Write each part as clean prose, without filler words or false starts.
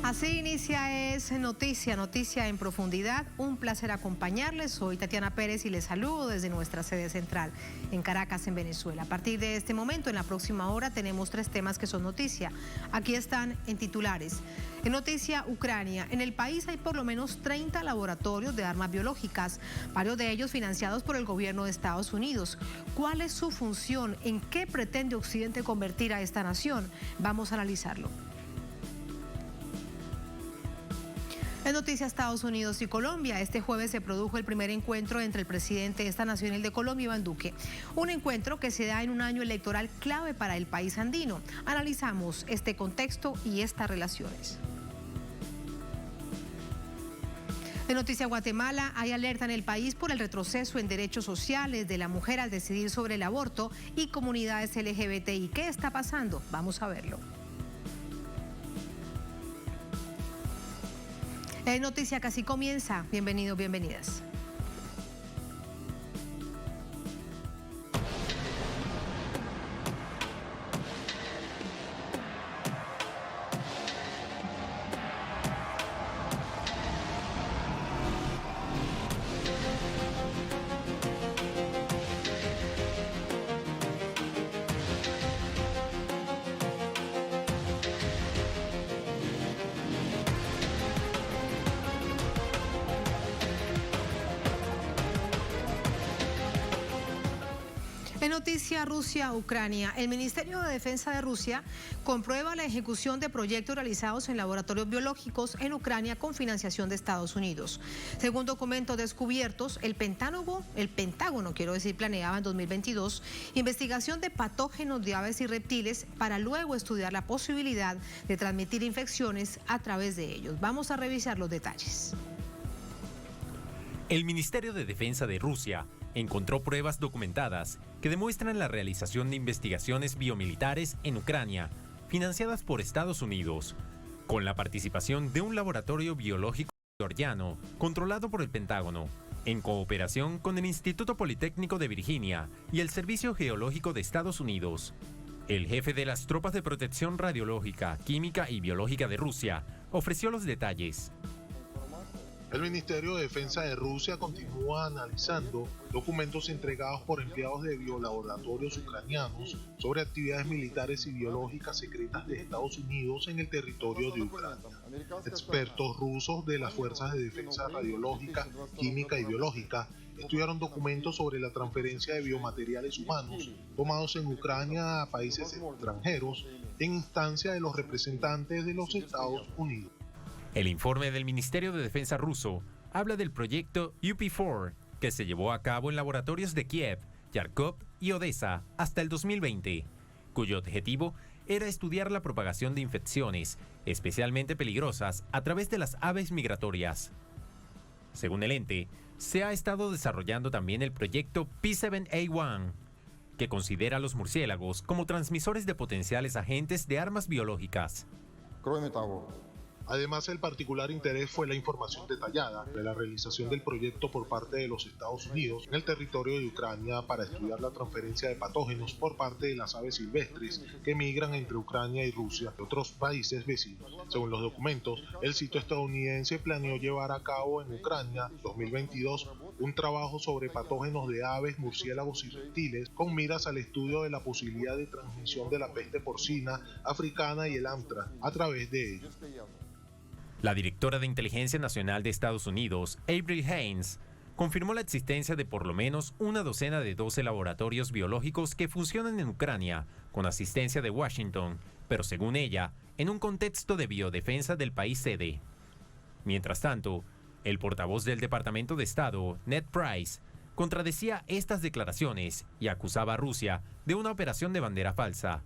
Así inicia Es Noticia, noticia en profundidad. Un placer acompañarles. Soy Tatiana Pérez y les saludo desde nuestra sede central en Caracas, en Venezuela. A partir de este momento, en la próxima hora, tenemos 3 temas que son noticia. Aquí están en titulares. En noticia, Ucrania. En el país hay por lo menos 30 laboratorios de armas biológicas, varios de ellos financiados por el gobierno de Estados Unidos. ¿Cuál es su función? ¿En qué pretende Occidente convertir a esta nación? Vamos a analizarlo. En noticia, Estados Unidos y Colombia. Este jueves se produjo el primer encuentro entre el presidente de esta nación y el de Colombia, Iván Duque. Un encuentro que se da en un año electoral clave para el país andino. Analizamos este contexto y estas relaciones. En noticia, Guatemala, hay alerta en el país por el retroceso en derechos sociales de la mujer al decidir sobre el aborto y comunidades LGBTI. ¿Qué está pasando? Vamos a verlo. Noticia Casi comienza. Bienvenidos, bienvenidas. En noticia, Rusia-Ucrania. El Ministerio de Defensa de Rusia comprueba la ejecución de proyectos realizados en laboratorios biológicos en Ucrania con financiación de Estados Unidos. Según documentos descubiertos, el Pentágono, planeaba en 2022 investigación de patógenos de aves y reptiles para luego estudiar la posibilidad de transmitir infecciones a través de ellos. Vamos a revisar los detalles. El Ministerio de Defensa de Rusia encontró pruebas documentadas que demuestran la realización de investigaciones biomilitares en Ucrania, financiadas por Estados Unidos, con la participación de un laboratorio biológico georgiano controlado por el Pentágono, en cooperación con el Instituto Politécnico de Virginia y el Servicio Geológico de Estados Unidos. El jefe de las Tropas de Protección Radiológica, Química y Biológica de Rusia ofreció los detalles. El Ministerio de Defensa de Rusia continúa analizando documentos entregados por empleados de biolaboratorios ucranianos sobre actividades militares y biológicas secretas de Estados Unidos en el territorio de Ucrania. Expertos rusos de las Fuerzas de Defensa Radiológica, Química y Biológica estudiaron documentos sobre la transferencia de biomateriales humanos tomados en Ucrania a países extranjeros en instancia de los representantes de los Estados Unidos. El informe del Ministerio de Defensa ruso habla del proyecto UP4, que se llevó a cabo en laboratorios de Kiev, Kharkov y Odessa hasta el 2020, cuyo objetivo era estudiar la propagación de infecciones, especialmente peligrosas, a través de las aves migratorias. Según el ente, se ha estado desarrollando también el proyecto P7A1, que considera a los murciélagos como transmisores de potenciales agentes de armas biológicas. Además, el particular interés fue la información detallada de la realización del proyecto por parte de los Estados Unidos en el territorio de Ucrania para estudiar la transferencia de patógenos por parte de las aves silvestres que migran entre Ucrania y Rusia y otros países vecinos. Según los documentos, el sitio estadounidense planeó llevar a cabo en Ucrania 2022 un trabajo sobre patógenos de aves, murciélagos y reptiles con miras al estudio de la posibilidad de transmisión de la peste porcina africana y el antrax a través de ellos. La directora de Inteligencia Nacional de Estados Unidos, Avril Haines, confirmó la existencia de por lo menos una docena de 12 laboratorios biológicos que funcionan en Ucrania, con asistencia de Washington, pero según ella, en un contexto de biodefensa del país sede. Mientras tanto, el portavoz del Departamento de Estado, Ned Price, contradecía estas declaraciones y acusaba a Rusia de una operación de bandera falsa.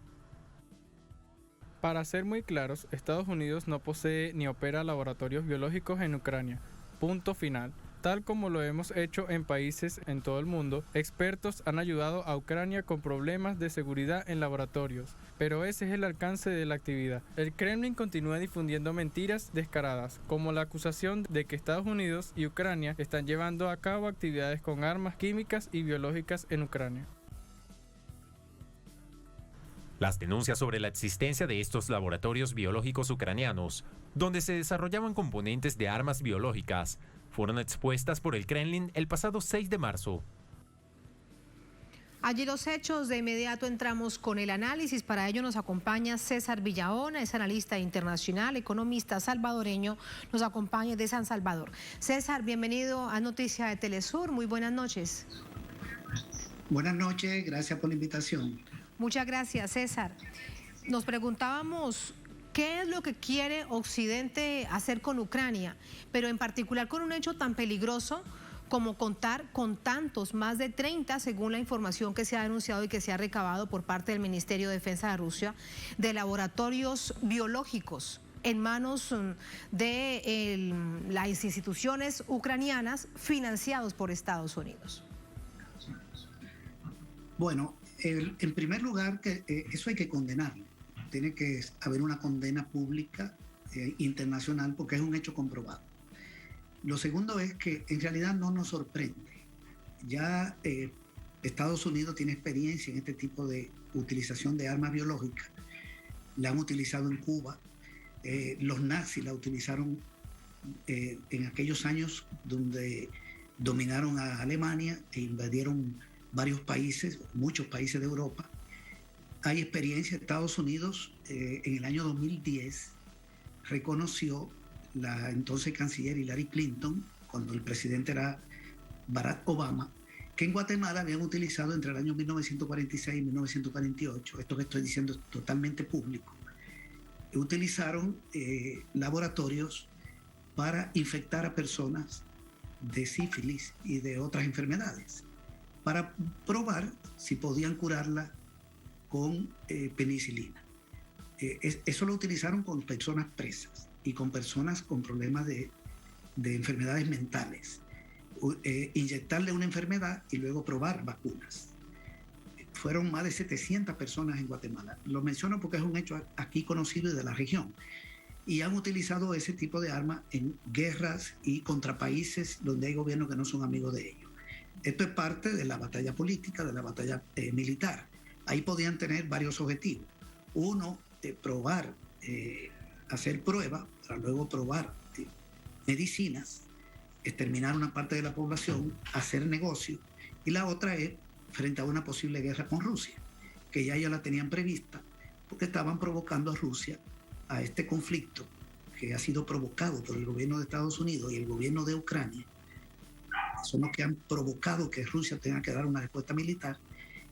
Para ser muy claros, Estados Unidos no posee ni opera laboratorios biológicos en Ucrania. Punto final. Tal como lo hemos hecho en países en todo el mundo, expertos han ayudado a Ucrania con problemas de seguridad en laboratorios, pero ese es el alcance de la actividad. El Kremlin continúa difundiendo mentiras descaradas, como la acusación de que Estados Unidos y Ucrania están llevando a cabo actividades con armas químicas y biológicas en Ucrania. Las denuncias sobre la existencia de estos laboratorios biológicos ucranianos, donde se desarrollaban componentes de armas biológicas, fueron expuestas por el Kremlin el pasado 6 de marzo. Allí los hechos, de inmediato entramos con el análisis. Para ello nos acompaña César Villaona, es analista internacional, economista salvadoreño, nos acompaña de San Salvador. César, bienvenido a Noticia de Telesur, muy buenas noches. Buenas noches, gracias por la invitación. Muchas gracias, César. Nos preguntábamos qué es lo que quiere Occidente hacer con Ucrania, pero en particular con un hecho tan peligroso como contar con tantos, más de 30, según la información que se ha denunciado y que se ha recabado por parte del Ministerio de Defensa de Rusia, de laboratorios biológicos en manos de las instituciones ucranianas financiados por Estados Unidos. Bueno, en primer lugar, eso hay que condenarlo. Tiene que haber una condena pública internacional porque es un hecho comprobado. Lo segundo es que en realidad no nos sorprende. Ya Estados Unidos tiene experiencia en este tipo de utilización de armas biológicas. La han utilizado en Cuba. Los nazis la utilizaron en aquellos años donde dominaron a Alemania e invadieron varios países, muchos países de Europa. Hay experiencia. Estados Unidos en el año 2010 reconoció la entonces canciller Hillary Clinton, cuando el presidente era Barack Obama, que en Guatemala habían utilizado entre el año 1946 y 1948, esto que estoy diciendo es totalmente público, utilizaron laboratorios para infectar a personas de sífilis y de otras enfermedades, para probar si podían curarla con penicilina. Eso lo utilizaron con personas presas y con personas con problemas de enfermedades mentales. Inyectarle una enfermedad y luego probar vacunas. Fueron más de 700 personas en Guatemala. Lo menciono porque es un hecho aquí conocido y de la región. Y han utilizado ese tipo de armas en guerras y contra países donde hay gobiernos que no son amigos de ellos. Esto es parte de la batalla política, de la batalla militar. Ahí podían tener varios objetivos. Uno, probar, hacer pruebas para luego probar medicinas, exterminar una parte de la población, hacer negocio. Y la otra es frente a una posible guerra con Rusia, que ya la tenían prevista, porque estaban provocando a Rusia a este conflicto que ha sido provocado por el gobierno de Estados Unidos y el gobierno de Ucrania. Son los que han provocado que Rusia tenga que dar una respuesta militar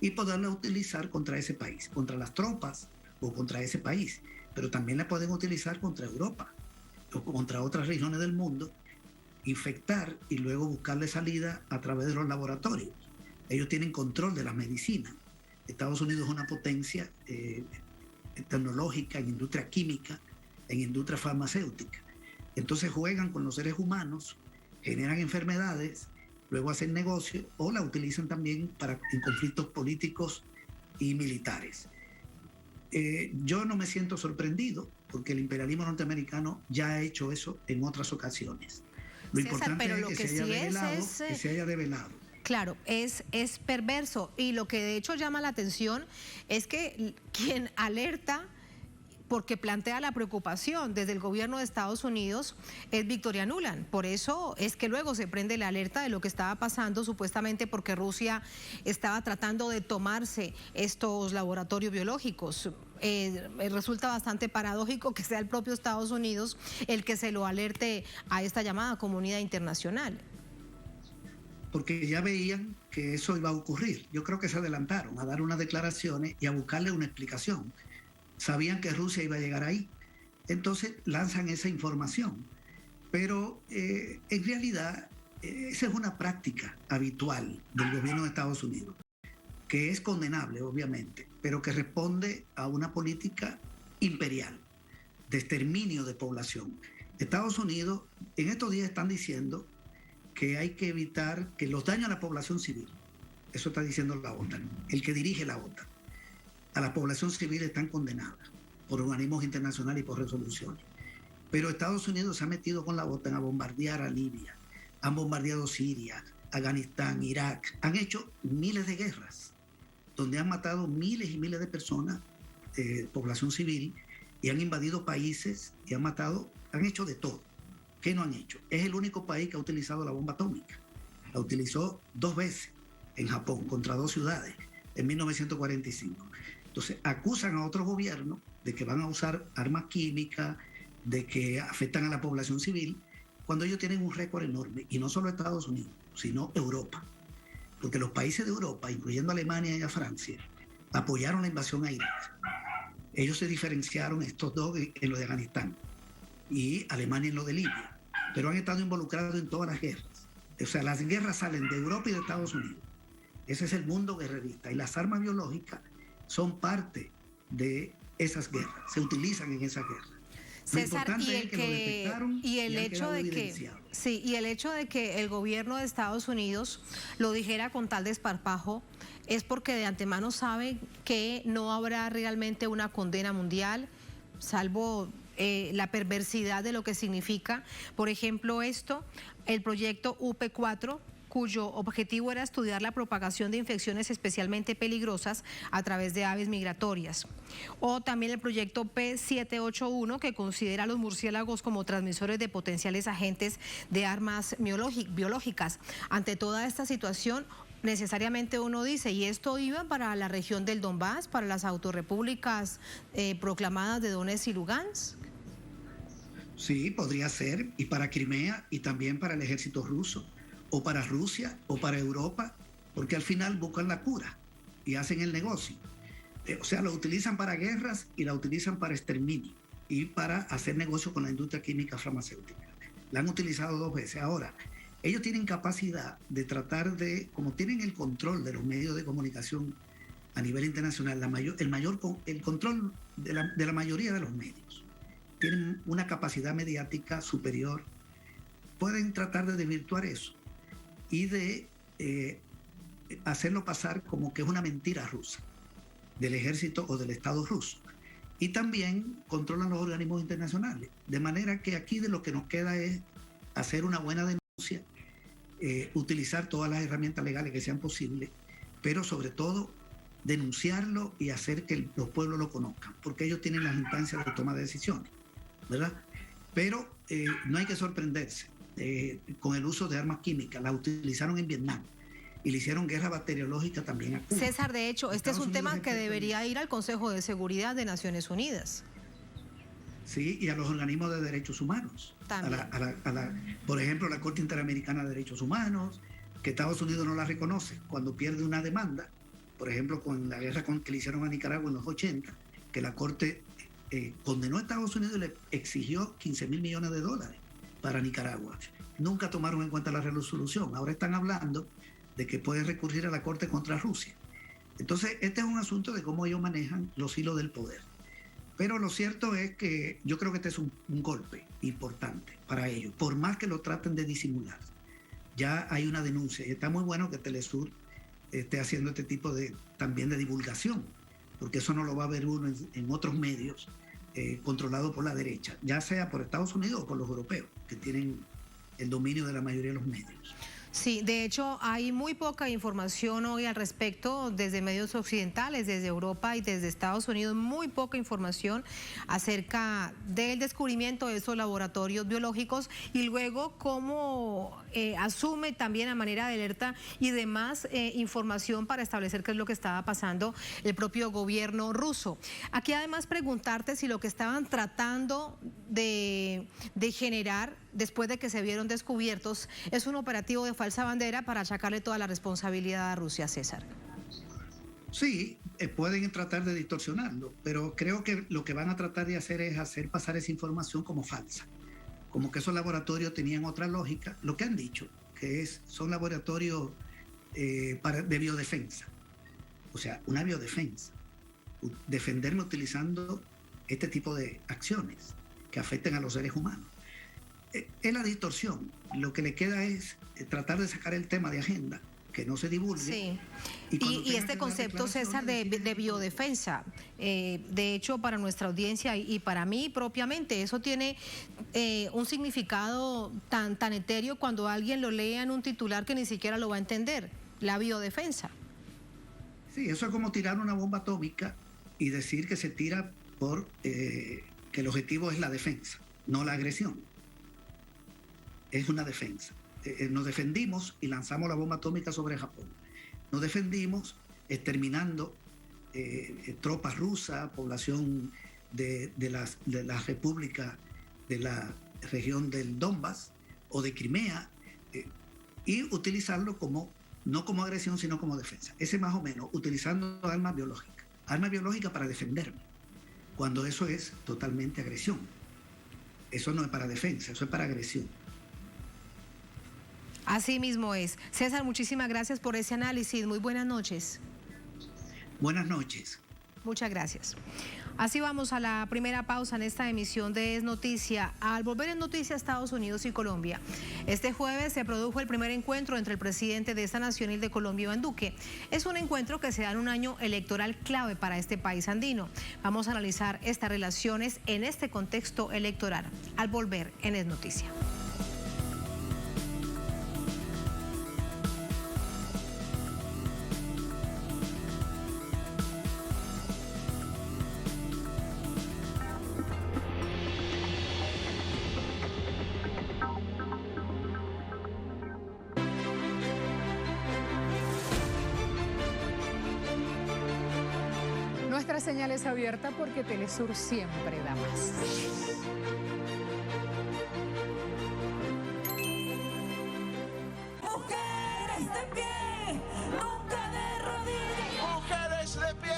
y poderla utilizar contra ese país, contra las tropas o contra ese país, pero también la pueden utilizar contra Europa o contra otras regiones del mundo, infectar y luego buscarle salida a través de los laboratorios. Ellos tienen control de la medicina. Estados Unidos es una potencia tecnológica, en industria química, en industria farmacéutica. Entonces juegan con los seres humanos, generan enfermedades, luego hacen negocio o la utilizan también en conflictos políticos y militares. Yo no me siento sorprendido porque el imperialismo norteamericano ya ha hecho eso en otras ocasiones. Lo importante es que se haya develado. Claro, es perverso, y lo que de hecho llama la atención es que quien alerta, porque plantea la preocupación desde el gobierno de Estados Unidos, es Victoria Nuland. Por eso es que luego se prende la alerta de lo que estaba pasando, supuestamente porque Rusia estaba tratando de tomarse estos laboratorios biológicos. Resulta bastante paradójico que sea el propio Estados Unidos el que se lo alerte a esta llamada comunidad internacional. Porque ya veían que eso iba a ocurrir. Yo creo que se adelantaron a dar unas declaraciones y a buscarle una explicación. Sabían que Rusia iba a llegar ahí. Entonces lanzan esa información. Pero en realidad esa es una práctica habitual del gobierno de Estados Unidos, que es condenable, obviamente, pero que responde a una política imperial de exterminio de población. Estados Unidos en estos días están diciendo que hay que evitar que los daños a la población civil, eso está diciendo la OTAN, el que dirige la OTAN, a la población civil están condenadas por organismos internacionales y por resoluciones. Pero Estados Unidos se ha metido con la OTAN a bombardear a Libia, han bombardeado Siria, Afganistán, Irak, han hecho miles de guerras, donde han matado miles y miles de personas población civil y han invadido países y han matado, han hecho de todo. ¿Qué no han hecho? Es el único país que ha utilizado la bomba atómica. La utilizó 2 veces en Japón contra 2 ciudades en 1945. Entonces acusan a otros gobiernos de que van a usar armas químicas, de que afectan a la población civil, cuando ellos tienen un récord enorme, y no solo Estados Unidos, sino Europa. Porque los países de Europa, incluyendo Alemania y a Francia, apoyaron la invasión a Irak. Ellos se diferenciaron, estos dos, en lo de Afganistán y Alemania en lo de Libia, pero han estado involucrados en todas las guerras. O sea, las guerras salen de Europa y de Estados Unidos. Ese es el mundo guerrerista, y las armas biológicas son parte de esas guerras, se utilizan en esas guerras. César, y el hecho de que el gobierno de Estados Unidos lo dijera con tal desparpajo es porque de antemano sabe que no habrá realmente una condena mundial, salvo la perversidad de lo que significa, por ejemplo, el proyecto UP4, cuyo objetivo era estudiar la propagación de infecciones especialmente peligrosas a través de aves migratorias. O también el proyecto P781, que considera a los murciélagos como transmisores de potenciales agentes de armas biológicas. Ante toda esta situación, necesariamente uno dice, ¿y esto iba para la región del Donbass, para las autorrepúblicas proclamadas de Donetsk y Lugansk? Sí, podría ser, y para Crimea, y también para el ejército ruso, o para Rusia, o para Europa, porque al final buscan la cura y hacen el negocio. O sea, lo utilizan para guerras y la utilizan para exterminio y para hacer negocio con la industria química farmacéutica. La han utilizado 2 veces. Ahora, ellos tienen capacidad de tratar de, como tienen el control de los medios de comunicación a nivel internacional, el control de la mayoría de los medios, tienen una capacidad mediática superior, pueden tratar de desvirtuar eso y de hacerlo pasar como que es una mentira rusa del ejército o del Estado ruso. Y también controlan los organismos internacionales. De manera que aquí de lo que nos queda es hacer una buena denuncia, utilizar todas las herramientas legales que sean posibles, pero sobre todo denunciarlo y hacer que los pueblos lo conozcan, porque ellos tienen las instancias de toma de decisiones, ¿verdad? Pero no hay que sorprenderse con el uso de armas químicas. Las utilizaron en Vietnam y le hicieron guerra bacteriológica también a Cuba. César, de hecho, este es un tema que debería ir al Consejo de Seguridad de Naciones Unidas. Sí, y a los organismos de derechos humanos. Por ejemplo, la Corte Interamericana de Derechos Humanos, que Estados Unidos no la reconoce cuando pierde una demanda, por ejemplo, con la guerra que le hicieron a Nicaragua en los 80, que la Corte condenó a Estados Unidos y le exigió $15,000 millones para Nicaragua. Nunca tomaron en cuenta la resolución. Ahora están hablando de que pueden recurrir a la Corte contra Rusia. Entonces, este es un asunto de cómo ellos manejan los hilos del poder. Pero lo cierto es que yo creo que este es un golpe importante para ellos, por más que lo traten de disimular. Ya hay una denuncia y está muy bueno que Telesur esté haciendo este tipo también de divulgación, porque eso no lo va a ver uno en otros medios controlados por la derecha, ya sea por Estados Unidos o por los europeos, que tienen el dominio de la mayoría de los medios. Sí, de hecho hay muy poca información hoy al respecto desde medios occidentales, desde Europa y desde Estados Unidos, muy poca información acerca del descubrimiento de esos laboratorios biológicos y luego cómo asume también a manera de alerta y demás información para establecer qué es lo que estaba pasando el propio gobierno ruso. Aquí además preguntarte si lo que estaban tratando de generar después de que se vieron descubiertos es un operativo de falsa bandera para achacarle toda la responsabilidad a Rusia, César. Sí, pueden tratar de distorsionarlo, pero creo que lo que van a tratar de hacer es hacer pasar esa información como falsa, como que esos laboratorios tenían otra lógica. Lo que han dicho, que son laboratorios de biodefensa, o sea, una biodefensa, defenderme utilizando este tipo de acciones que afecten a los seres humanos. Es la distorsión. Lo que le queda es tratar de sacar el tema de agenda, que no se divulgue. Sí. Y este concepto, César, de biodefensa, de hecho, para nuestra audiencia y para mí propiamente, eso tiene un significado tan etéreo cuando alguien lo lea en un titular que ni siquiera lo va a entender, la biodefensa. Sí, eso es como tirar una bomba atómica y decir que se tira por que el objetivo es la defensa, no la agresión. Es una defensa. Nos defendimos y lanzamos la bomba atómica sobre Japón. Nos defendimos exterminando tropas rusas, población de la república de la región del Donbass o de Crimea, y utilizarlo no como agresión, sino como defensa. Ese más o menos, utilizando armas biológicas para defenderme, cuando eso es totalmente agresión. Eso no es para defensa, eso es para agresión. Así mismo es. César, muchísimas gracias por ese análisis. Muy buenas noches. Buenas noches. Muchas gracias. Así vamos a la primera pausa en esta emisión de Es Noticia. Al volver en Noticia Estados Unidos y Colombia, este jueves se produjo el primer encuentro entre el presidente de esta nación y el de Colombia, Iván Duque. Es un encuentro que se da en un año electoral clave para este país andino. Vamos a analizar estas relaciones en este contexto electoral al volver en Es Noticia. Nuestra señal es abierta porque Telesur siempre da más. Mujeres de pie, nunca de rodillas. ¡Mujeres de pie!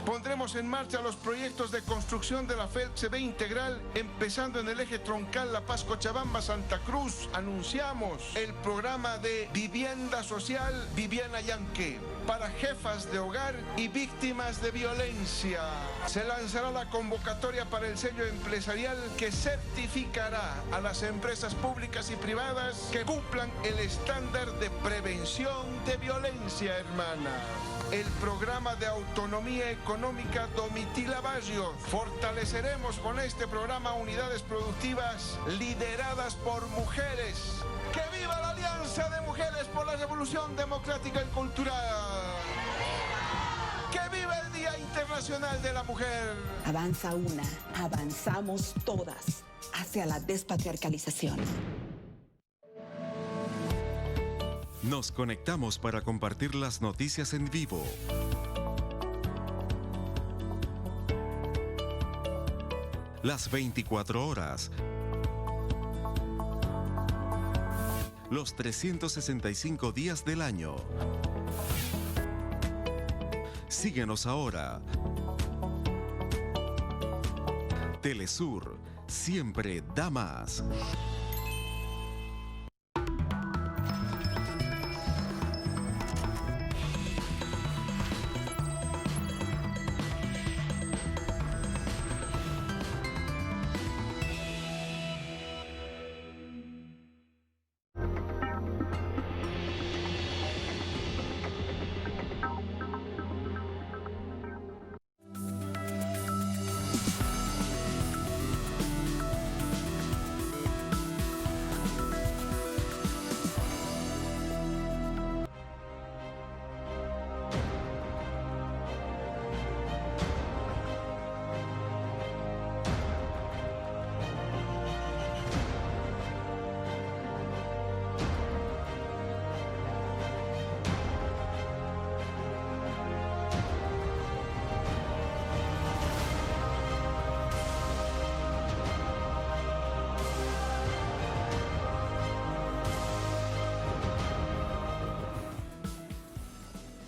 Pondremos en marcha los proyectos de construcción de la FELCB integral, empezando en el eje troncal La Paz Cochabamba-Santa Cruz. Anunciamos el programa de vivienda social Viviana Yanque para jefas de hogar y víctimas de violencia. Se lanzará la convocatoria para el sello empresarial que certificará a las empresas públicas y privadas que cumplan el estándar de prevención de violencia, hermanas. El programa de autonomía económica Domitila Barrios. Fortaleceremos con este programa unidades productivas lideradas por mujeres. ¡Que viva la Alianza de Mujeres por la Revolución Democrática y Cultural! ¡Que viva el Día Internacional de la Mujer! Avanza una, avanzamos todas hacia la despatriarcalización. Nos conectamos para compartir las noticias en vivo. Las 24 horas. Los 365 días del año. Síguenos ahora. Telesur siempre da más.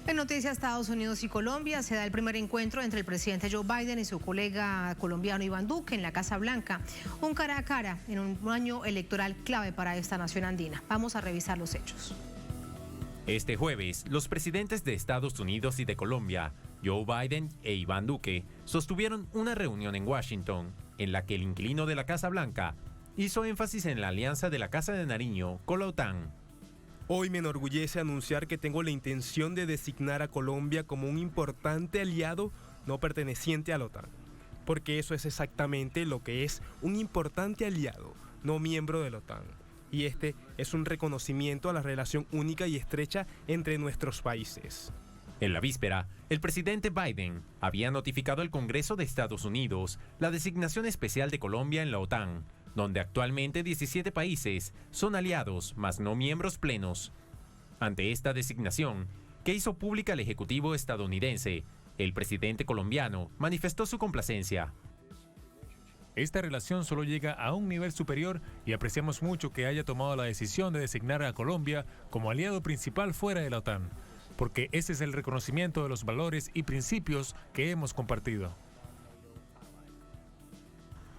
En Noticias Estados Unidos y Colombia se da el primer encuentro entre el presidente Joe Biden y su colega colombiano Iván Duque en la Casa Blanca, un cara a cara en un año electoral clave para esta nación andina. Vamos a revisar los hechos. Este jueves, los presidentes de Estados Unidos y de Colombia, Joe Biden e Iván Duque, sostuvieron una reunión en Washington, en la que el inquilino de la Casa Blanca hizo énfasis en la alianza de la Casa de Nariño con la OTAN. Hoy me enorgullece anunciar que tengo la intención de designar a Colombia como un importante aliado no perteneciente a la OTAN, porque eso es exactamente lo que es un importante aliado, no miembro de la OTAN. Y este es un reconocimiento a la relación única y estrecha entre nuestros países. En la víspera, el presidente Biden había notificado al Congreso de Estados Unidos la designación especial de Colombia en la OTAN, donde actualmente 17 países son aliados, mas no miembros plenos. Ante esta designación, que hizo pública el Ejecutivo estadounidense, el presidente colombiano manifestó su complacencia. Esta relación solo llega a un nivel superior y apreciamos mucho que haya tomado la decisión de designar a Colombia como aliado principal fuera de la OTAN, porque ese es el reconocimiento de los valores y principios que hemos compartido.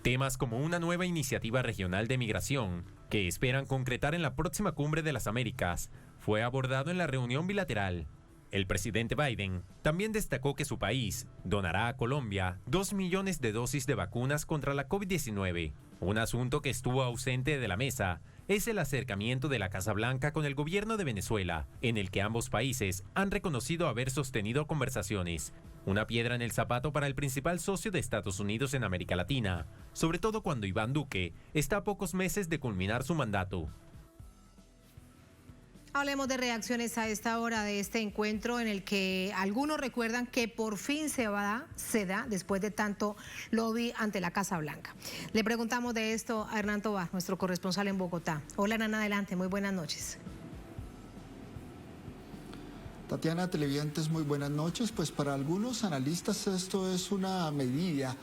Temas como una nueva iniciativa regional de migración, que esperan concretar en la próxima Cumbre de las Américas, fue abordado en la reunión bilateral. El presidente Biden también destacó que su país donará a Colombia 2 millones de dosis de vacunas contra la COVID-19. Un asunto que estuvo ausente de la mesa es el acercamiento de la Casa Blanca con el gobierno de Venezuela, en el que ambos países han reconocido haber sostenido conversaciones. Una piedra en el zapato para el principal socio de Estados Unidos en América Latina, sobre todo cuando Iván Duque está a pocos meses de culminar su mandato. Hablemos de reacciones a esta hora de este encuentro en el que algunos recuerdan que por fin se da después de tanto lobby ante la Casa Blanca. Le preguntamos de esto a Hernán Tobar, nuestro corresponsal en Bogotá. Hola Hernán, adelante, muy buenas noches. Tatiana, televidentes, muy buenas noches. Pues para algunos analistas esto es una medida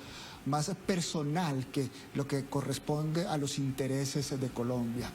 más personal que lo que corresponde a los intereses de Colombia.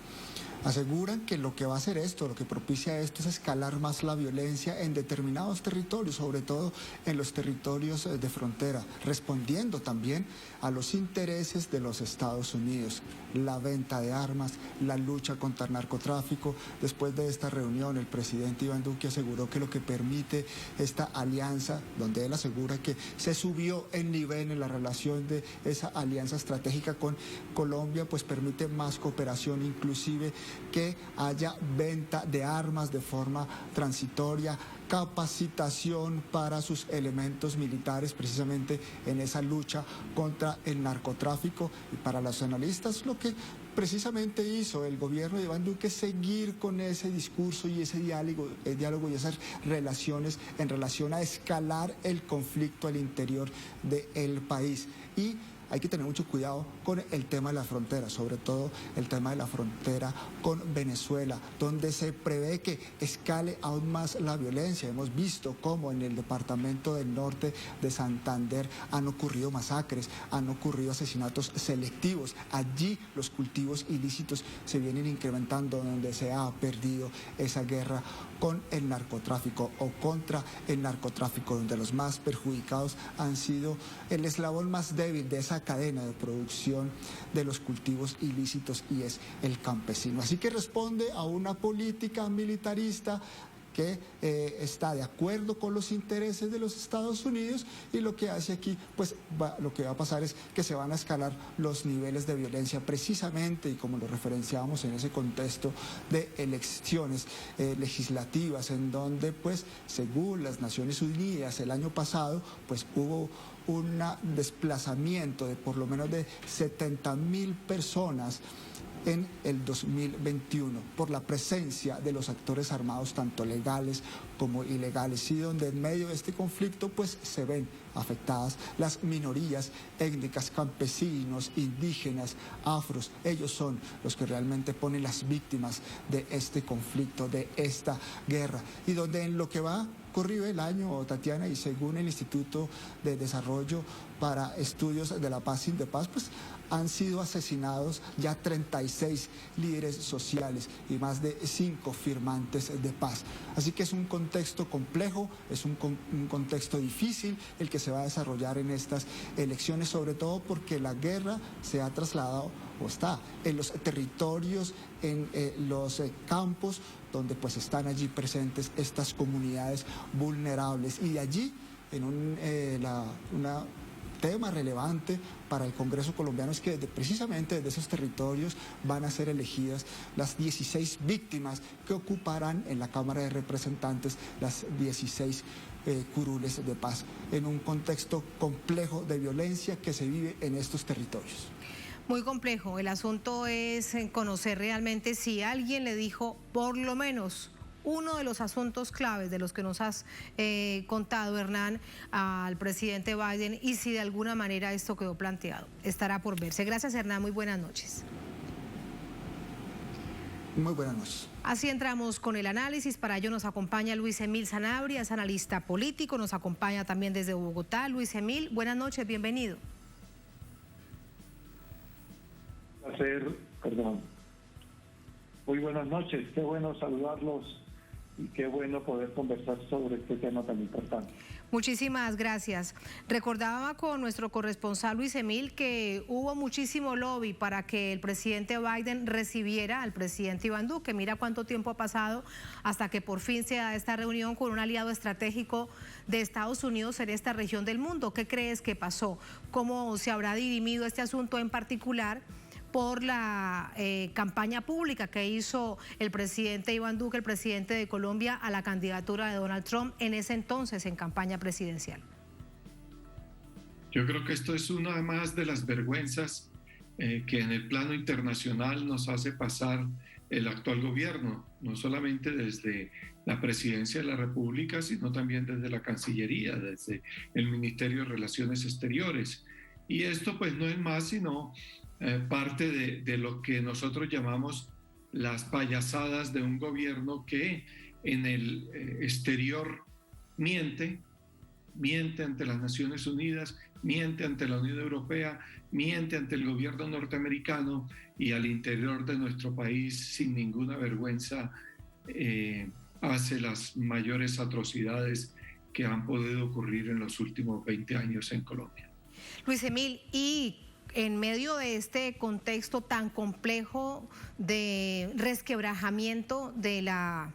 Aseguran que lo que va a hacer esto, lo que propicia esto es escalar más la violencia en determinados territorios, sobre todo en los territorios de frontera, respondiendo también a los intereses de los Estados Unidos. La venta de armas, la lucha contra el narcotráfico. Después de esta reunión, el presidente Iván Duque aseguró que lo que permite esta alianza, donde él asegura que se subió el nivel en la relación de esa alianza estratégica con Colombia, pues permite más cooperación, inclusive que haya venta de armas de forma transitoria, capacitación para sus elementos militares precisamente en esa lucha contra el narcotráfico. Y para los analistas lo que precisamente hizo el gobierno de Iván Duque es seguir con ese discurso y ese diálogo y esas relaciones en relación a escalar el conflicto al interior del país. Y hay que tener mucho cuidado con el tema de la frontera, sobre todo el tema de la frontera con Venezuela, donde se prevé que escale aún más la violencia. Hemos visto cómo en el departamento del norte de Santander han ocurrido masacres, han ocurrido asesinatos selectivos. Allí los cultivos ilícitos se vienen incrementando, donde se ha perdido esa guerra con el narcotráfico o contra el narcotráfico, donde los más perjudicados han sido el eslabón más débil de esa cadena de producción de los cultivos ilícitos, y es el campesino. Así que responde a una política militarista que está de acuerdo con los intereses de los Estados Unidos, y lo que hace aquí, pues lo que va a pasar es que se van a escalar los niveles de violencia precisamente, y como lo referenciamos en ese contexto de elecciones legislativas, en donde pues según las Naciones Unidas el año pasado pues hubo un desplazamiento de por lo menos de 70.000 personas en el 2021 por la presencia de los actores armados, tanto legales como ilegales, y donde en medio de este conflicto pues se ven afectadas las minorías étnicas, campesinos, indígenas, afros. Ellos son los que realmente ponen las víctimas de este conflicto, de esta guerra, y donde en lo que va corrido el año, Tatiana, y según el Instituto de Desarrollo para Estudios de la Paz, INDEPAZ, pues han sido asesinados ya 36 líderes sociales y más de 5 firmantes de paz. Así que es un contexto complejo, es un contexto difícil el que se va a desarrollar en estas elecciones, sobre todo porque la guerra se ha trasladado o está en los territorios, en los campos donde pues están allí presentes estas comunidades vulnerables, y de allí en un tema relevante para el Congreso colombiano es que precisamente de esos territorios van a ser elegidas las 16 víctimas que ocuparán en la Cámara de Representantes las 16 curules de paz, en un contexto complejo de violencia que se vive en estos territorios. Muy complejo. El asunto es conocer realmente si alguien le dijo por lo menos uno de los asuntos claves de los que nos has contado, Hernán, al presidente Biden, y si de alguna manera esto quedó planteado. Estará por verse. Gracias, Hernán. Muy buenas noches. Muy buenas noches. Así entramos con el análisis. Para ello nos acompaña Luis Emil Sanabria, es analista político, nos acompaña también desde Bogotá. Luis Emil, buenas noches, bienvenido. Muy buenas noches, qué bueno saludarlos y qué bueno poder conversar sobre este tema tan importante. Muchísimas gracias. Recordaba con nuestro corresponsal Luis Emil que hubo muchísimo lobby para que el presidente Biden recibiera al presidente Iván Duque. Mira cuánto tiempo ha pasado hasta que por fin se da esta reunión con un aliado estratégico de Estados Unidos en esta región del mundo. ¿Qué crees que pasó? ¿Cómo se habrá dirimido este asunto en particular por la campaña pública que hizo el presidente Iván Duque, el presidente de Colombia, a la candidatura de Donald Trump en ese entonces en campaña presidencial? Yo creo que esto es una más de las vergüenzas que en el plano internacional nos hace pasar el actual gobierno, no solamente desde la presidencia de la República, sino también desde la Cancillería, desde el Ministerio de Relaciones Exteriores. Y esto pues no es más sino parte de lo que nosotros llamamos las payasadas de un gobierno que en el exterior miente ante las Naciones Unidas, miente ante la Unión Europea, miente ante el gobierno norteamericano, y al interior de nuestro país, sin ninguna vergüenza, hace las mayores atrocidades que han podido ocurrir en los últimos 20 años en Colombia. Luis Emil, y en medio de este contexto tan complejo de resquebrajamiento de la,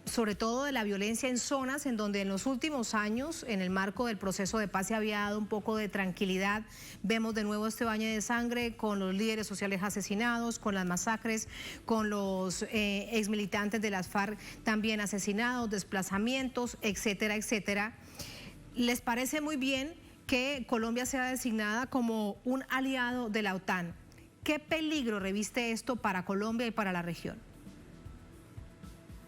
sobre todo de la violencia en zonas en donde en los últimos años, en el marco del proceso de paz, se había dado un poco de tranquilidad, vemos de nuevo este baño de sangre con los líderes sociales asesinados, con las masacres, con los exmilitantes de las FARC también asesinados, desplazamientos, etcétera, etcétera. ¿Les parece muy bien que Colombia sea designada como un aliado de la OTAN? ¿Qué peligro reviste esto para Colombia y para la región?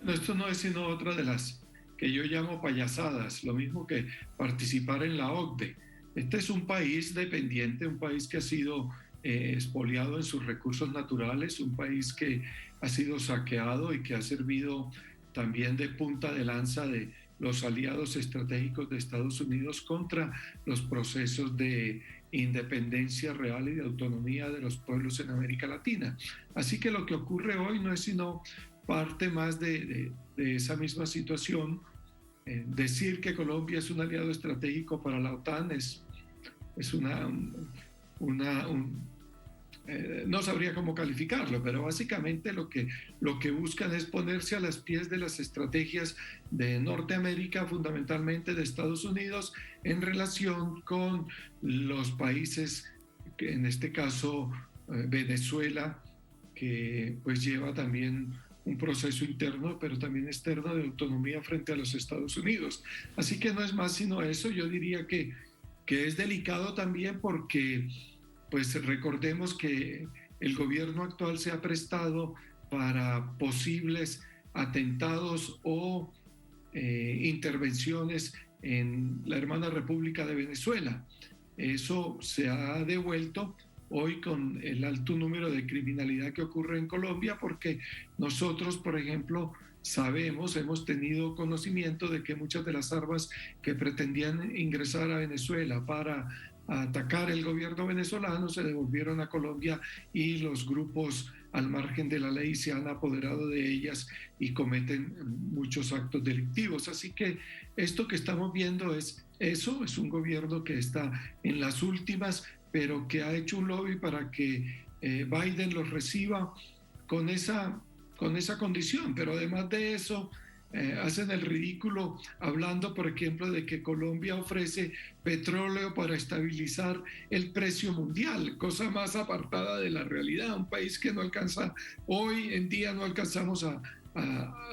Esto no es sino otra de las que yo llamo payasadas, lo mismo que participar en la OCDE. Este es un país dependiente, un país que ha sido expoliado en sus recursos naturales, un país que ha sido saqueado y que ha servido también de punta de lanza de los aliados estratégicos de Estados Unidos contra los procesos de independencia real y de autonomía de los pueblos en América Latina. Así que lo que ocurre hoy no es sino parte más de esa misma situación. Decir que Colombia es un aliado estratégico para la OTAN es no sabría cómo calificarlo, pero básicamente lo que buscan es ponerse a los pies de las estrategias de Norteamérica, fundamentalmente de Estados Unidos, en relación con los países, que en este caso Venezuela, que pues lleva también un proceso interno, pero también externo de autonomía frente a los Estados Unidos. Así que no es más sino eso. Yo diría que es delicado también porque pues recordemos que el gobierno actual se ha prestado para posibles atentados o intervenciones en la hermana República de Venezuela. Eso se ha devuelto hoy con el alto número de criminalidad que ocurre en Colombia, porque nosotros, por ejemplo, hemos tenido conocimiento de que muchas de las armas que pretendían ingresar a Venezuela para atacar el gobierno venezolano se devolvieron a Colombia, y los grupos al margen de la ley se han apoderado de ellas y cometen muchos actos delictivos. Así que esto que estamos viendo es eso, es un gobierno que está en las últimas, pero que ha hecho un lobby para que Biden los reciba con esa condición. Pero además de eso, hacen el ridículo hablando, por ejemplo, de que Colombia ofrece petróleo para estabilizar el precio mundial, cosa más apartada de la realidad. Un país que no alcanza, hoy en día no alcanzamos a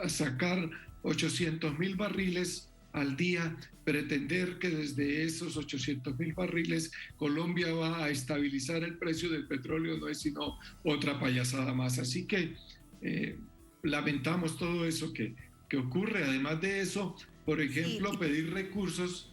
sacar 800,000 barriles al día. Pretender que desde esos 800,000 barriles Colombia va a estabilizar el precio del petróleo no es sino otra payasada más. Así que lamentamos todo eso que ocurre. Además de eso, por ejemplo, pedir recursos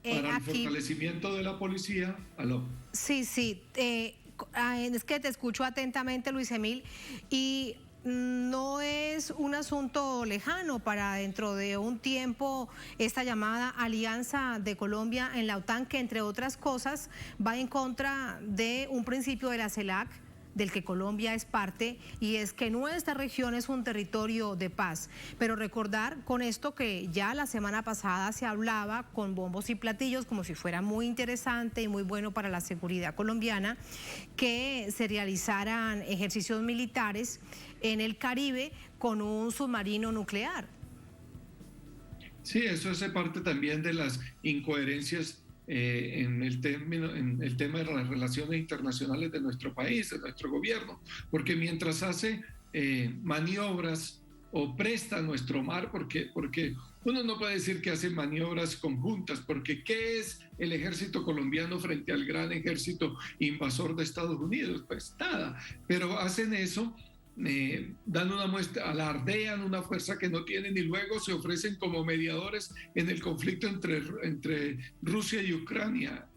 para el fortalecimiento de la policía. ¿Aló? Sí, es que te escucho atentamente, Luis Emil, y no es un asunto lejano para dentro de un tiempo esta llamada Alianza de Colombia en la OTAN, que entre otras cosas va en contra de un principio de la CELAC, del que Colombia es parte, y es que nuestra región es un territorio de paz. Pero recordar con esto que ya la semana pasada se hablaba con bombos y platillos, como si fuera muy interesante y muy bueno para la seguridad colombiana, que se realizaran ejercicios militares en el Caribe con un submarino nuclear. Sí, eso hace parte también de las incoherencias en el tema de las relaciones internacionales de nuestro país, de nuestro gobierno, porque mientras hace maniobras o presta nuestro mar, porque uno no puede decir que hace maniobras conjuntas, porque ¿qué es el ejército colombiano frente al gran ejército invasor de Estados Unidos? Pues nada, pero hacen eso. Dan una muestra, alardean una fuerza que no tienen y luego se ofrecen como mediadores en el conflicto entre Rusia y Ucrania.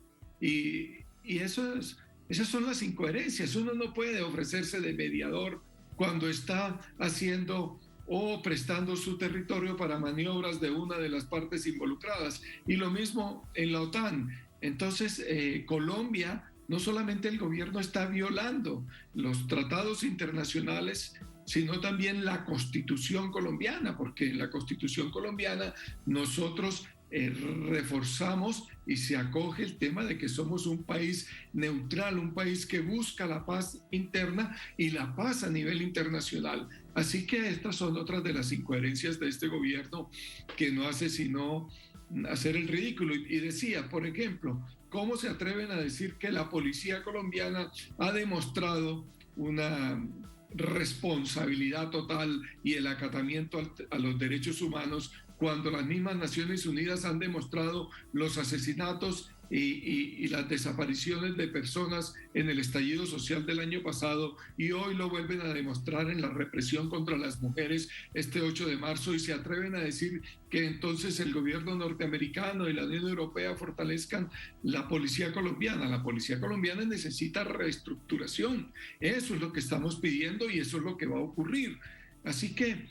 Y esas son las incoherencias. Uno no puede ofrecerse de mediador cuando está haciendo o prestando su territorio para maniobras de una de las partes involucradas. Y lo mismo en la OTAN. Entonces, Colombia... No solamente el gobierno está violando los tratados internacionales, sino también la Constitución colombiana, porque en la Constitución colombiana nosotros reforzamos y se acoge el tema de que somos un país neutral, un país que busca la paz interna y la paz a nivel internacional. Así que estas son otras de las incoherencias de este gobierno, que no hace sino hacer el ridículo. Y decía, por ejemplo, ¿cómo se atreven a decir que la policía colombiana ha demostrado una responsabilidad total y el acatamiento a los derechos humanos cuando las mismas Naciones Unidas han demostrado los asesinatos y las desapariciones de personas en el estallido social del año pasado, y hoy lo vuelven a demostrar en la represión contra las mujeres este 8 de marzo, y se atreven a decir que entonces el gobierno norteamericano y la Unión Europea fortalezcan la policía colombiana? La policía colombiana necesita reestructuración. Eso es lo que estamos pidiendo y eso es lo que va a ocurrir. Así que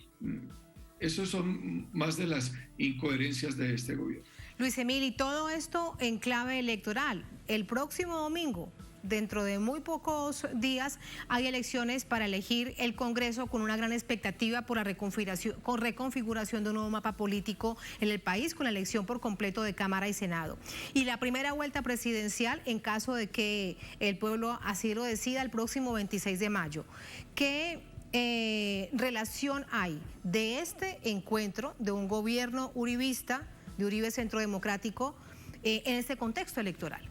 esos son más de las incoherencias de este gobierno. Luis Emil, y todo esto en clave electoral. El próximo domingo, dentro de muy pocos días, hay elecciones para elegir el Congreso, con una gran expectativa por la reconfiguración de un nuevo mapa político en el país, con la elección por completo de Cámara y Senado. Y la primera vuelta presidencial, en caso de que el pueblo así lo decida, el próximo 26 de mayo. ¿Qué relación hay de este encuentro de un gobierno uribista, de Uribe Centro Democrático, en este contexto electoral?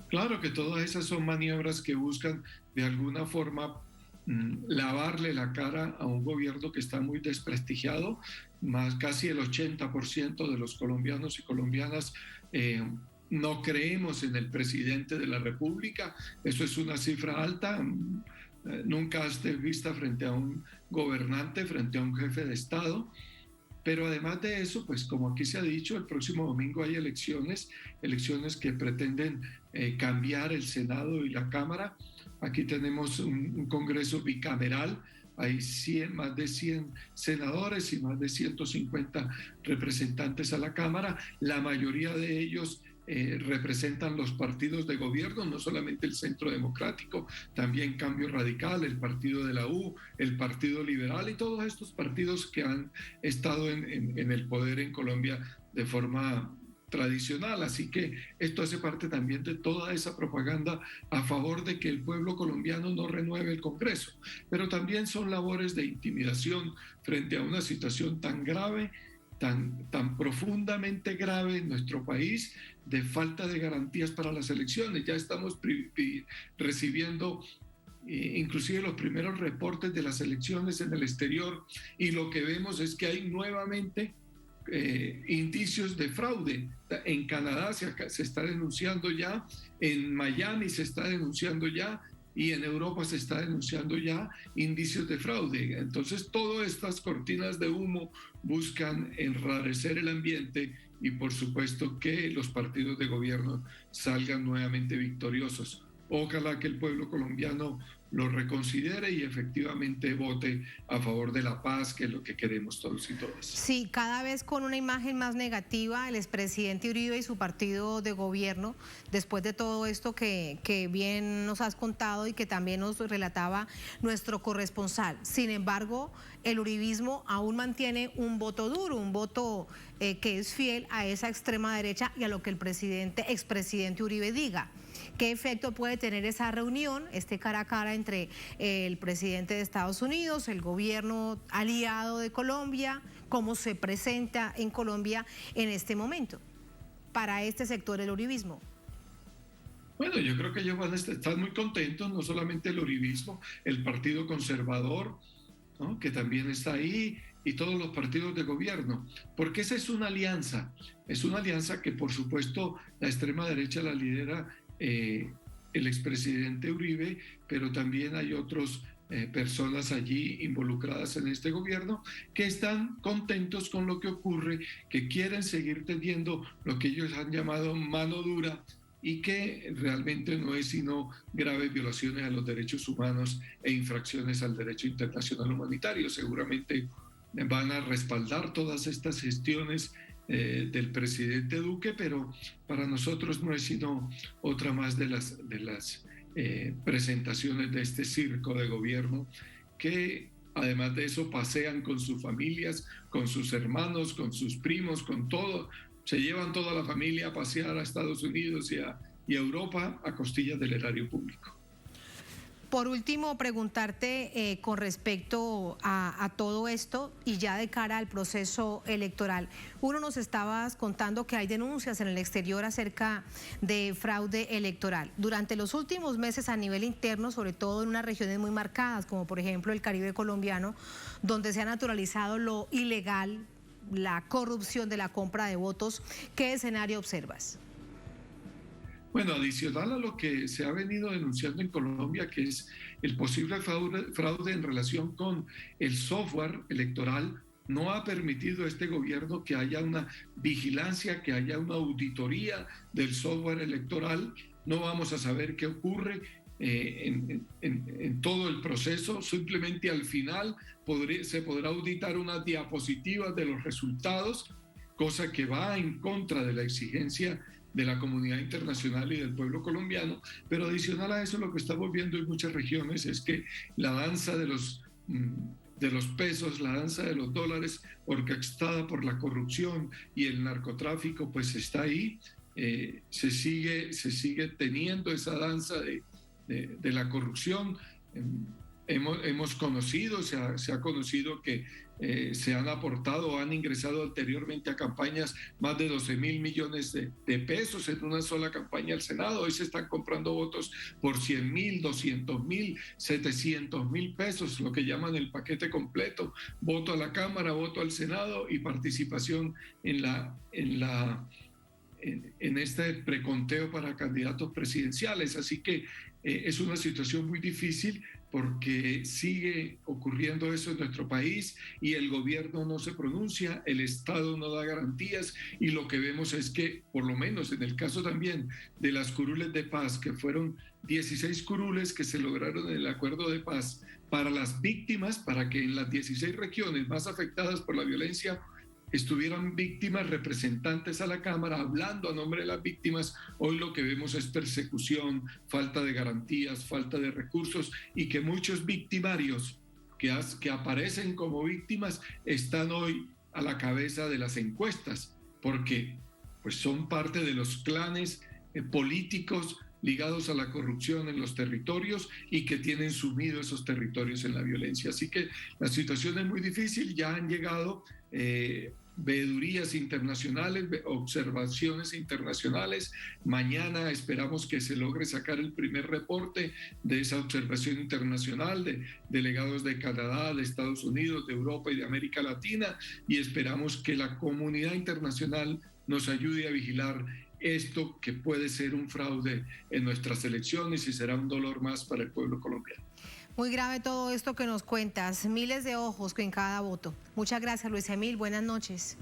Claro que todas esas son maniobras que buscan de alguna forma lavarle la cara a un gobierno que está muy desprestigiado. Más casi el 80% de los colombianos y colombianas no creemos en el presidente de la República. Eso es una cifra alta, nunca vista frente a un gobernante, frente a un jefe de Estado. Pero además de eso, pues como aquí se ha dicho, el próximo domingo hay elecciones que pretenden cambiar el Senado y la Cámara. Aquí tenemos un Congreso bicameral, hay más de 100 senadores y más de 150 representantes a la Cámara. La mayoría de ellos representan los partidos de gobierno, no solamente el Centro Democrático, también Cambio Radical, el Partido de la U, el Partido Liberal y todos estos partidos que han estado en el poder en Colombia de forma tradicional. Así que esto hace parte también de toda esa propaganda a favor de que el pueblo colombiano no renueve el Congreso. Pero también son labores de intimidación frente a una situación tan grave, tan profundamente grave en nuestro país, de falta de garantías para las elecciones. Ya estamos recibiendo inclusive los primeros reportes de las elecciones en el exterior, y lo que vemos es que hay nuevamente indicios de fraude. En Canadá se está denunciando ya, en Miami se está denunciando ya, y en Europa se está denunciando ya indicios de fraude. Entonces, todas estas cortinas de humo buscan enrarecer el ambiente y, por supuesto, que los partidos de gobierno salgan nuevamente victoriosos. Ojalá que el pueblo colombiano lo reconsidere y efectivamente vote a favor de la paz, que es lo que queremos todos y todas. Sí, cada vez con una imagen más negativa, el expresidente Uribe y su partido de gobierno, después de todo esto que bien nos has contado y que también nos relataba nuestro corresponsal. Sin embargo, el uribismo aún mantiene un voto duro, un voto que es fiel a esa extrema derecha y a lo que el expresidente Uribe diga. ¿Qué efecto puede tener esa reunión, este cara a cara entre el presidente de Estados Unidos, el gobierno aliado de Colombia? ¿Cómo se presenta en Colombia en este momento para este sector del uribismo? Bueno, yo creo que ellos van a estar muy contentos, no solamente el uribismo, el Partido Conservador, ¿no?, que también está ahí, y todos los partidos de gobierno, porque esa es una alianza que, por supuesto, la extrema derecha la lidera el expresidente Uribe, pero también hay otras personas allí involucradas en este gobierno que están contentos con lo que ocurre, que quieren seguir teniendo lo que ellos han llamado mano dura y que realmente no es sino graves violaciones a los derechos humanos e infracciones al derecho internacional humanitario. Seguramente van a respaldar todas estas gestiones del presidente Duque, pero para nosotros no es sino otra más de las presentaciones de este circo de gobierno que, además de eso, pasean con sus familias, con sus hermanos, con sus primos, con todo. Se llevan toda la familia a pasear a Estados Unidos y a Europa a costillas del erario público. Por último, preguntarte con respecto a todo esto y ya de cara al proceso electoral. Uno, nos estabas contando que hay denuncias en el exterior acerca de fraude electoral. Durante los últimos meses a nivel interno, sobre todo en unas regiones muy marcadas, como por ejemplo el Caribe colombiano, donde se ha naturalizado lo ilegal, la corrupción de la compra de votos, ¿qué escenario observas? Bueno, adicional a lo que se ha venido denunciando en Colombia, que es el posible fraude en relación con el software electoral, no ha permitido este gobierno que haya una vigilancia, que haya una auditoría del software electoral. No vamos a saber qué ocurre en todo el proceso. Simplemente al final se podrá auditar unas diapositivas de los resultados, cosa que va en contra de la exigencia de la comunidad internacional y del pueblo colombiano. Pero adicional a eso, lo que estamos viendo en muchas regiones es que la danza de los pesos, la danza de los dólares, orquestada por la corrupción y el narcotráfico, pues está ahí. Se sigue teniendo esa danza de la corrupción. Hemos conocido, se ha conocido que se han aportado, han ingresado anteriormente a campañas más de 12.000 millones de pesos en una sola campaña al Senado. Hoy se están comprando votos por 100.000, 200.000, 700.000 pesos, lo que llaman el paquete completo: voto a la Cámara, voto al Senado y participación en este preconteo para candidatos presidenciales. Así que es una situación muy difícil, porque sigue ocurriendo eso en nuestro país y el gobierno no se pronuncia, el Estado no da garantías, y lo que vemos es que, por lo menos en el caso también de las curules de paz, que fueron 16 curules que se lograron en el acuerdo de paz para las víctimas, para que en las 16 regiones más afectadas por la violencia estuvieran víctimas, representantes a la Cámara hablando a nombre de las víctimas. Hoy lo que vemos es persecución, falta de garantías, falta de recursos, y que muchos victimarios que aparecen como víctimas están hoy a la cabeza de las encuestas, porque pues son parte de los clanes políticos ligados a la corrupción en los territorios y que tienen sumido esos territorios en la violencia. Así que la situación es muy difícil. Ya han llegado veedurías internacionales, observaciones internacionales. Mañana esperamos que se logre sacar el primer reporte de esa observación internacional de delegados de Canadá, de Estados Unidos, de Europa y de América Latina, y esperamos que la comunidad internacional nos ayude a vigilar esto que puede ser un fraude en nuestras elecciones y será un dolor más para el pueblo colombiano. Muy grave todo esto que nos cuentas, miles de ojos en cada voto. Muchas gracias, Luis Emil, buenas noches.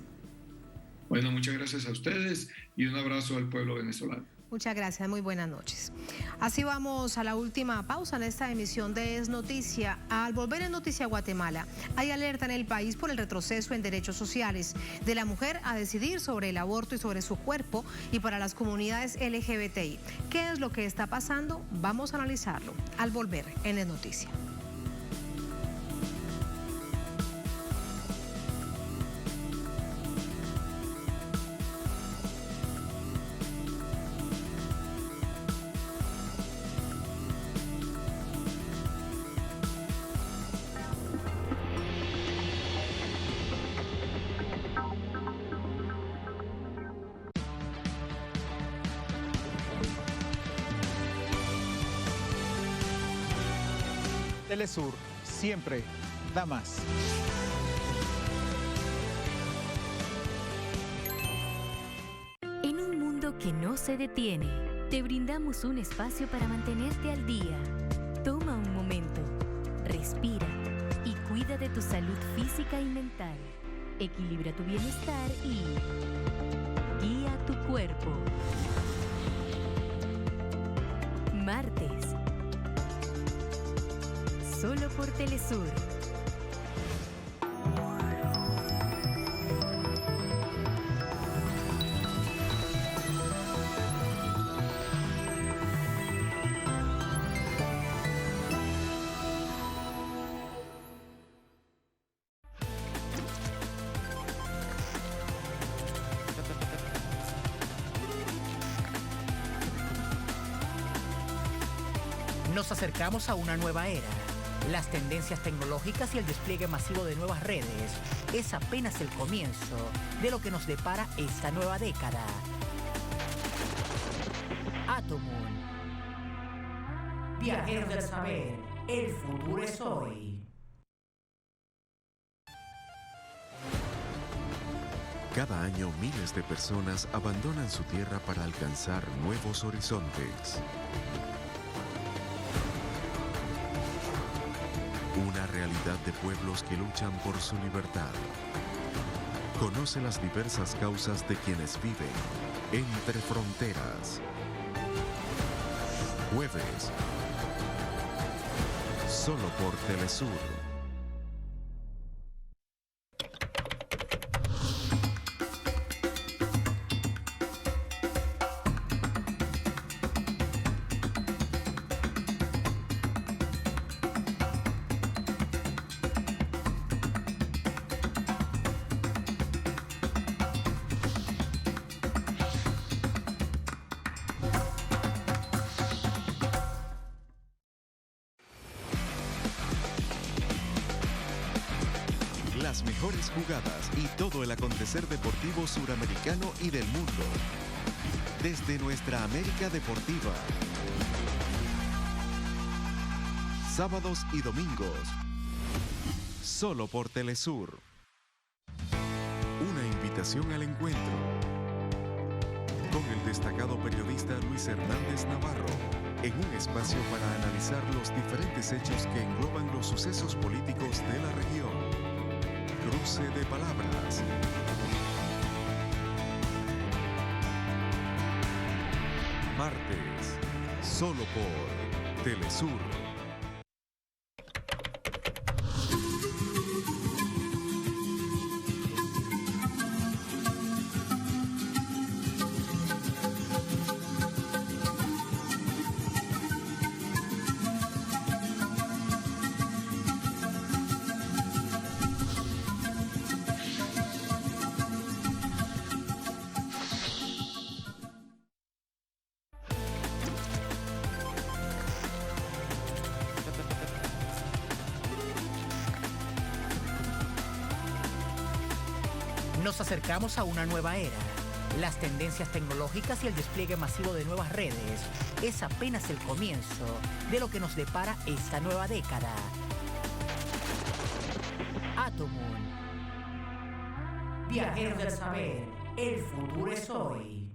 Bueno, muchas gracias a ustedes y un abrazo al pueblo venezolano. Muchas gracias, muy buenas noches. Así vamos a la última pausa en esta emisión de Es Noticia. Al volver en Noticia Guatemala, hay alerta en el país por el retroceso en derechos sociales de la mujer a decidir sobre el aborto y sobre su cuerpo, y para las comunidades LGBTI. ¿Qué es lo que está pasando? Vamos a analizarlo al volver en Es Noticia. Telesur siempre da más. En un mundo que no se detiene, te brindamos un espacio para mantenerte al día. Toma un momento, respira y cuida de tu salud física y mental. Equilibra tu bienestar y guía tu cuerpo. Martes. Solo por Telesur. Nos acercamos a una nueva era. Las tendencias tecnológicas y el despliegue masivo de nuevas redes es apenas el comienzo de lo que nos depara esta nueva década. Atomun. Viajeros del saber, el futuro es hoy. Cada año miles de personas abandonan su tierra para alcanzar nuevos horizontes. Una realidad de pueblos que luchan por su libertad. Conoce las diversas causas de quienes viven entre fronteras. Jueves. Solo por Telesur. Las mejores jugadas y todo el acontecer deportivo suramericano y del mundo. Desde nuestra América Deportiva. Sábados y domingos. Solo por Telesur. Una invitación al encuentro. Con el destacado periodista Luis Hernández Navarro. En un espacio para analizar los diferentes hechos que engloban los sucesos políticos de la región. Cruce de palabras. Martes, solo por Telesur. Nos acercamos a una nueva era. Las tendencias tecnológicas y el despliegue masivo de nuevas redes es apenas el comienzo de lo que nos depara esta nueva década. Atomun. Viajeros del saber, el futuro es hoy.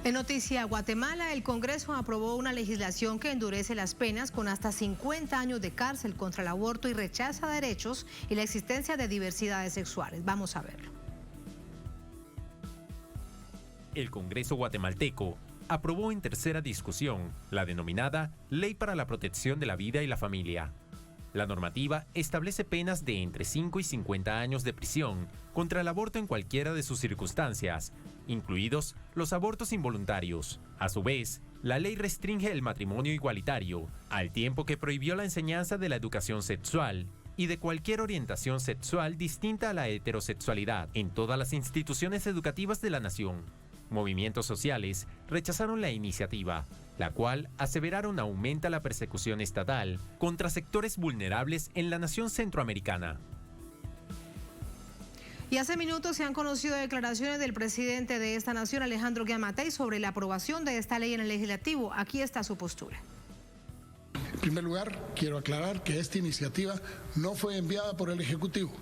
En noticia Guatemala, el Congreso aprobó una legislación que endurece las penas con hasta 50 años de cárcel contra el aborto y rechaza derechos y la existencia de diversidades sexuales. Vamos a verlo. El Congreso guatemalteco aprobó en tercera discusión la denominada Ley para la Protección de la Vida y la Familia. La normativa establece penas de entre 5 y 50 años de prisión contra el aborto en cualquiera de sus circunstancias, incluidos los abortos involuntarios. A su vez, la ley restringe el matrimonio igualitario, al tiempo que prohibió la enseñanza de la educación sexual y de cualquier orientación sexual distinta a la heterosexualidad en todas las instituciones educativas de la nación. Movimientos sociales rechazaron la iniciativa, la cual aseveraron aumenta la persecución estatal contra sectores vulnerables en la nación centroamericana. Y hace minutos se han conocido declaraciones del presidente de esta nación, Alejandro Giammattei, sobre la aprobación de esta ley en el legislativo. Aquí está su postura. En primer lugar, quiero aclarar que esta iniciativa no fue enviada por el Ejecutivo.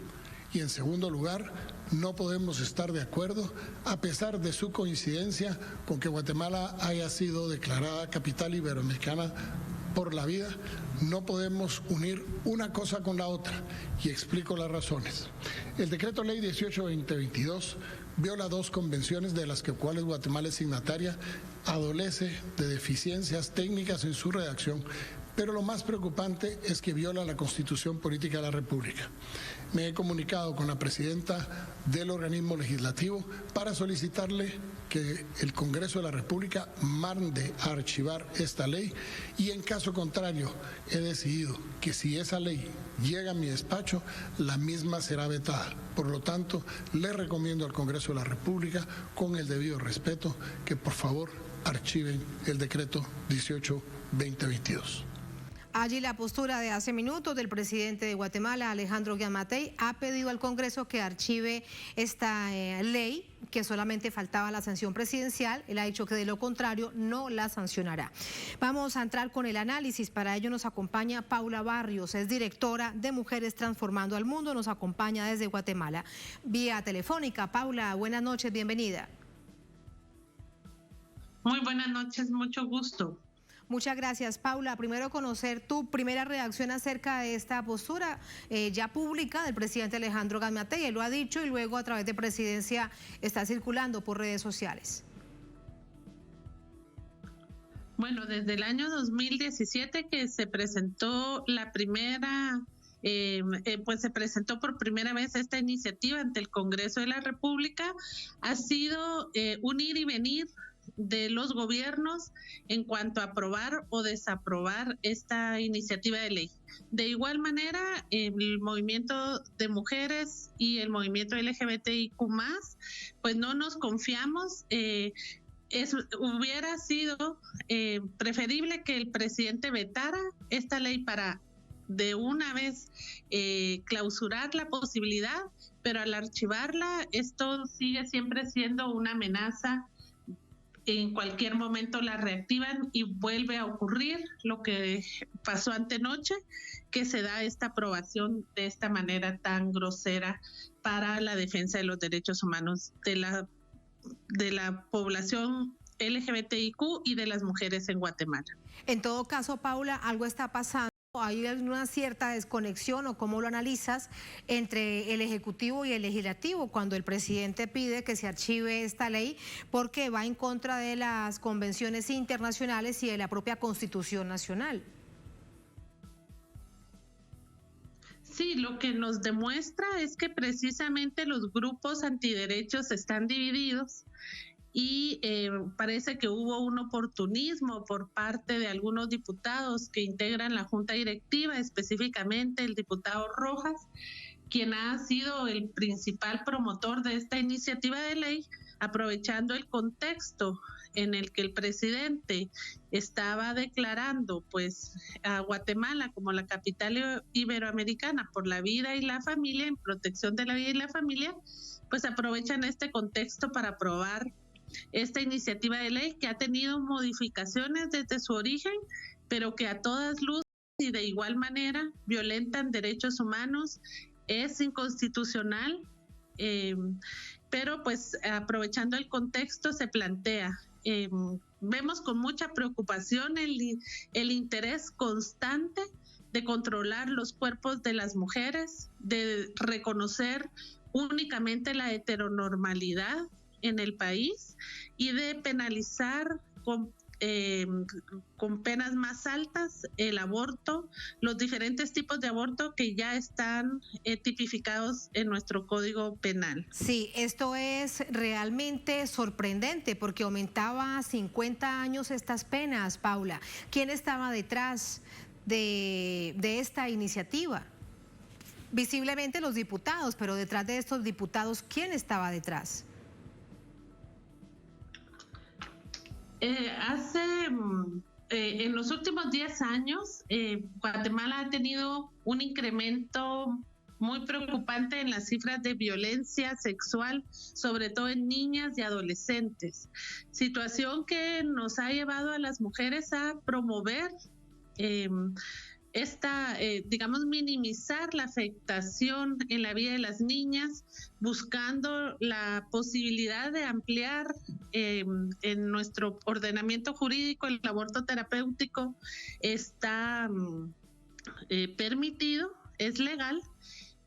Y en segundo lugar, no podemos estar de acuerdo, a pesar de su coincidencia con que Guatemala haya sido declarada capital iberoamericana por la vida. No podemos unir una cosa con la otra, y explico las razones. El decreto ley 18-2022 viola 2 convenciones de las cuales Guatemala es signataria, adolece de deficiencias técnicas en su redacción, pero lo más preocupante es que viola la Constitución Política de la República. Me he comunicado con la presidenta del organismo legislativo para solicitarle que el Congreso de la República mande a archivar esta ley, y en caso contrario he decidido que si esa ley llega a mi despacho, la misma será vetada. Por lo tanto, le recomiendo al Congreso de la República, con el debido respeto, que por favor archiven el decreto 18-2022. Allí la postura de hace minutos del presidente de Guatemala, Alejandro Giammattei, ha pedido al Congreso que archive esta ley, que solamente faltaba la sanción presidencial. Él ha dicho que de lo contrario no la sancionará. Vamos a entrar con el análisis. Para ello nos acompaña Paula Barrios, es directora de Mujeres Transformando al Mundo, nos acompaña desde Guatemala vía telefónica. Paula, buenas noches, bienvenida. Muy buenas noches, mucho gusto. Muchas gracias, Paula. Primero, conocer tu primera reacción acerca de esta postura ya pública del presidente Alejandro Giammattei. Él lo ha dicho y luego a través de Presidencia está circulando por redes sociales. Bueno, desde el año 2017 que se presentó la primera, pues se presentó por primera vez esta iniciativa ante el Congreso de la República, ha sido un ir y venir de los gobiernos en cuanto a aprobar o desaprobar esta iniciativa de ley. De igual manera, el movimiento de mujeres y el movimiento LGBTIQ+, pues no nos confiamos. Hubiera sido preferible que el presidente vetara esta ley para de una vez clausurar la posibilidad, pero al archivarla, esto sigue siempre siendo una amenaza. En cualquier momento la reactivan y vuelve a ocurrir lo que pasó antenoche, que se da esta aprobación de esta manera tan grosera para la defensa de los derechos humanos de la población LGBTIQ y de las mujeres en Guatemala. En todo caso, Paula, algo está pasando. ¿Hay una cierta desconexión o cómo lo analizas entre el Ejecutivo y el Legislativo cuando el presidente pide que se archive esta ley porque va en contra de las convenciones internacionales y de la propia Constitución Nacional? Sí, lo que nos demuestra es que precisamente los grupos antiderechos están divididos y parece que hubo un oportunismo por parte de algunos diputados que integran la Junta Directiva, específicamente el diputado Rojas, quien ha sido el principal promotor de esta iniciativa de ley, aprovechando el contexto en el que el presidente estaba declarando pues a Guatemala como la capital iberoamericana por la vida y la familia, en protección de la vida y la familia, pues aprovechan este contexto para aprobar esta iniciativa de ley que ha tenido modificaciones desde su origen, pero que a todas luces y de igual manera violentan derechos humanos, es inconstitucional, pero pues aprovechando el contexto se plantea vemos con mucha preocupación el interés constante de controlar los cuerpos de las mujeres, de reconocer únicamente la heteronormalidad en el país y de penalizar con penas más altas el aborto, los diferentes tipos de aborto que ya están tipificados en nuestro Código Penal. Sí, esto es realmente sorprendente porque aumentaba a 50 años estas penas, Paula. ¿Quién estaba detrás de esta iniciativa? Visiblemente los diputados, pero detrás de estos diputados, ¿quién estaba detrás? En los últimos 10 años, Guatemala ha tenido un incremento muy preocupante en las cifras de violencia sexual, sobre todo en niñas y adolescentes. Situación que nos ha llevado a las mujeres a promover minimizar la afectación en la vida de las niñas, buscando la posibilidad de ampliar en nuestro ordenamiento jurídico el aborto terapéutico está permitido, es legal,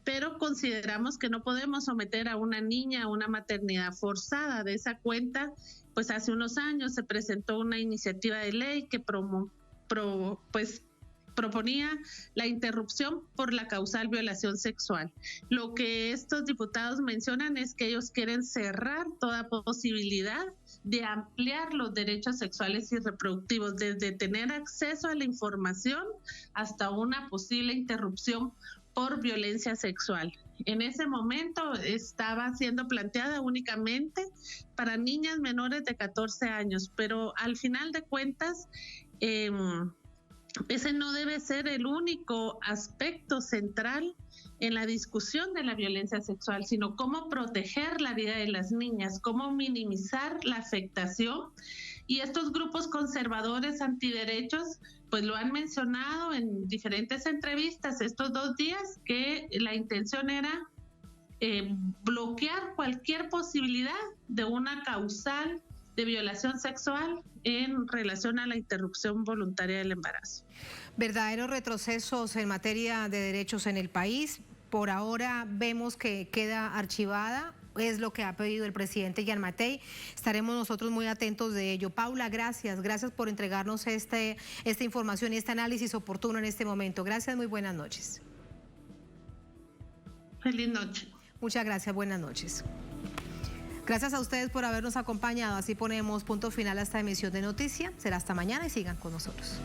pero consideramos que no podemos someter a una niña a una maternidad forzada. De esa cuenta, pues hace unos años se presentó una iniciativa de ley que proponía la interrupción por la causal violación sexual. Lo que estos diputados mencionan es que ellos quieren cerrar toda posibilidad de ampliar los derechos sexuales y reproductivos, desde tener acceso a la información hasta una posible interrupción por violencia sexual. En ese momento estaba siendo planteada únicamente para niñas menores de 14 años, pero al final de cuentas, ese no debe ser el único aspecto central en la discusión de la violencia sexual, sino cómo proteger la vida de las niñas, cómo minimizar la afectación. Y estos grupos conservadores antiderechos pues lo han mencionado en diferentes entrevistas estos 2 días, que la intención era bloquear cualquier posibilidad de una causal de violación sexual en relación a la interrupción voluntaria del embarazo. Verdaderos retrocesos en materia de derechos en el país. Por ahora vemos que queda archivada, es lo que ha pedido el presidente Gianmattei. Estaremos nosotros muy atentos de ello. Paula, gracias por entregarnos esta información y este análisis oportuno en este momento. Gracias, muy buenas noches. Feliz noche. Muchas gracias, buenas noches. Gracias a ustedes por habernos acompañado. Así ponemos punto final a esta emisión de Noticias. Será hasta mañana y sigan con nosotros.